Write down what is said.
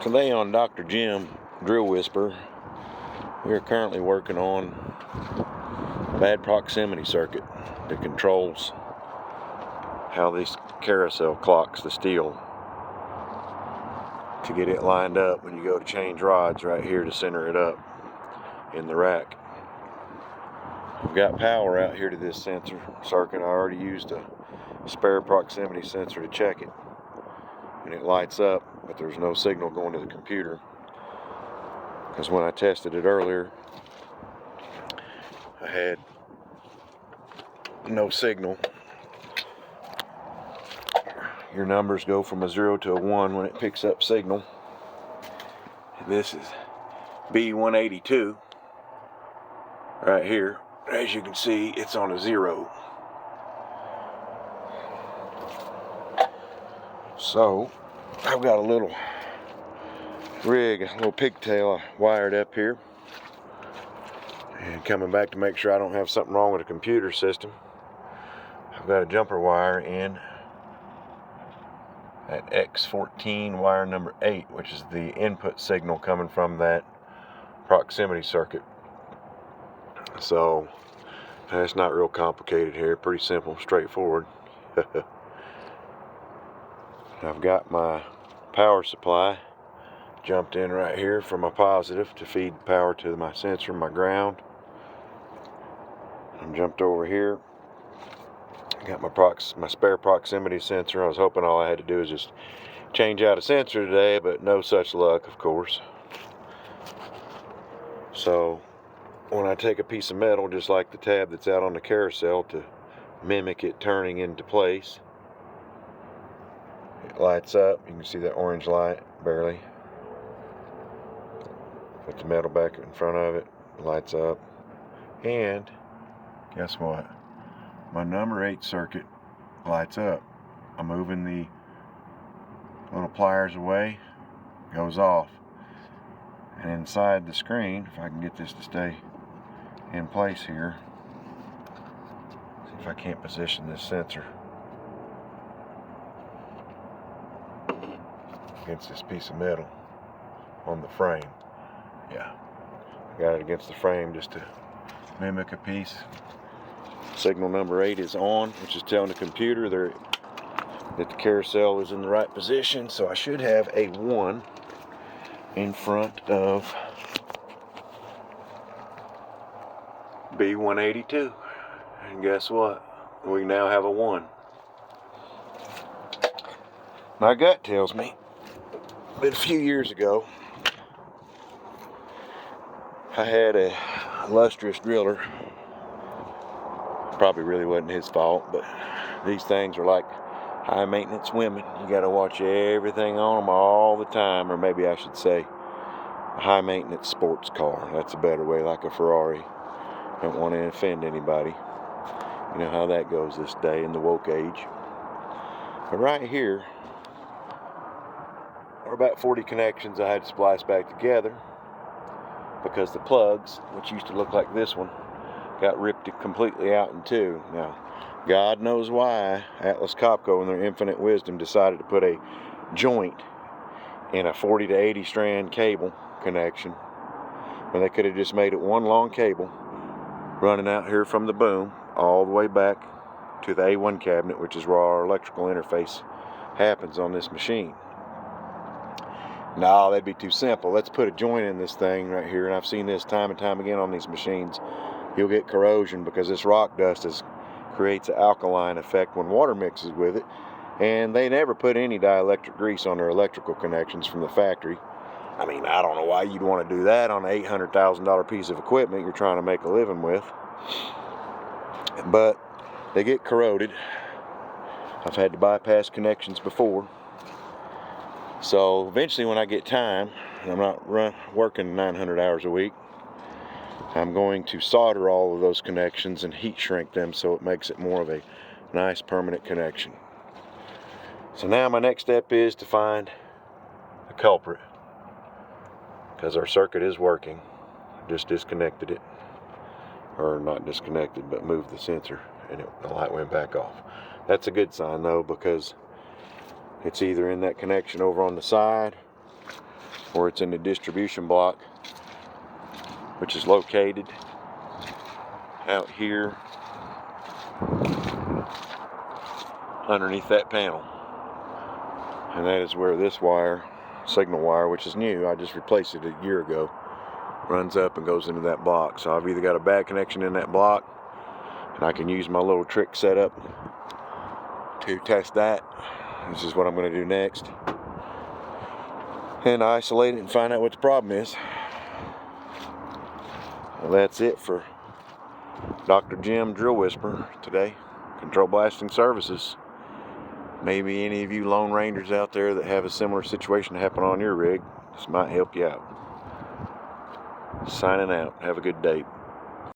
Today on Dr. Jim Drill Whisper, we are currently working on bad proximity circuit that controls how this carousel clocks the steel to get it lined up when you go to change rods right here to center it up in the rack. I've got power out here to this sensor circuit. I already used a spare proximity sensor to check it, and it lights up, but there's no signal going to the computer, because when I tested it earlier I had no signal. Your numbers go from a 0 to a 1 when it picks up signal. This is B182 right here. As you can see, it's on a 0. So I've got a little rig, a little pigtail wired up here, and coming back to make sure I don't have something wrong with the computer system, I've got a jumper wire in at X14 wire number 8, which is the input signal coming from that proximity circuit. So it's not real complicated here, pretty simple, straightforward. I've got my power supply jumped in right here for my positive to feed power to my sensor, my ground. I'm jumped over here. Got my spare proximity sensor. I was hoping all I had to do is just change out a sensor today, but no such luck, of course. So when I take a piece of metal, just like the tab that's out on the carousel, to mimic it turning into place, it lights up. You can see that orange light, barely. Put the metal back in front of it, lights up. And guess what? My number 8 circuit lights up. I'm moving the little pliers away, goes off. And inside the screen, if I can get this to stay in place here, see if I can't position this sensor against this piece of metal on the frame. Yeah, I got it against the frame just to mimic a piece. Signal number 8 is on, which is telling the computer that the carousel is in the right position. So I should have a 1 in front of B182. And guess what? We now have a 1. My gut tells me that a few years ago I had a illustrious driller. Probably really wasn't his fault, but these things are like high maintenance women. You got to watch everything on them all the time, or maybe I should say a high maintenance sports car. That's a better way, like a Ferrari. Don't want to offend anybody. You know how that goes this day in the woke age. But right here are about 40 connections I had to splice back together, because the plugs, which used to look like this one, got ripped completely out in two. Now, God knows why Atlas Copco, in their infinite wisdom, decided to put a joint in a 40 to 80 strand cable connection, when they could have just made it one long cable running out here from the boom all the way back to the A1 cabinet, which is where our electrical interface happens on this machine. No, that'd be too simple. Let's put a joint in this thing right here, and I've seen this time and time again on these machines. You'll get corrosion because this rock dust creates an alkaline effect when water mixes with it, and they never put any dielectric grease on their electrical connections from the factory. I mean, I don't know why you'd want to do that on an $800,000 piece of equipment you're trying to make a living with, but they get corroded. I've had to bypass connections before. So eventually, when I get time, and I'm not working 900 hours a week, I'm going to solder all of those connections and heat shrink them so it makes it more of a nice permanent connection. So now my next step is to find the culprit, because our circuit is working. Just disconnected it, or not disconnected, but moved the sensor, and the light went back off. That's a good sign though, because it's either in that connection over on the side, or it's in the distribution block, which is located out here underneath that panel. And that is where this wire, signal wire, which is new, I just replaced it a year ago, runs up and goes into that block. So I've either got a bad connection in that block, and I can use my little trick setup to test that. This is what I'm going to do next, and isolate it and find out what the problem is. Well, that's it for Dr. Jim Drill Whisperer today. Control Blasting Services. Maybe any of you Lone Rangers out there that have a similar situation happen on your rig, this might help you out. Signing out. Have a good day.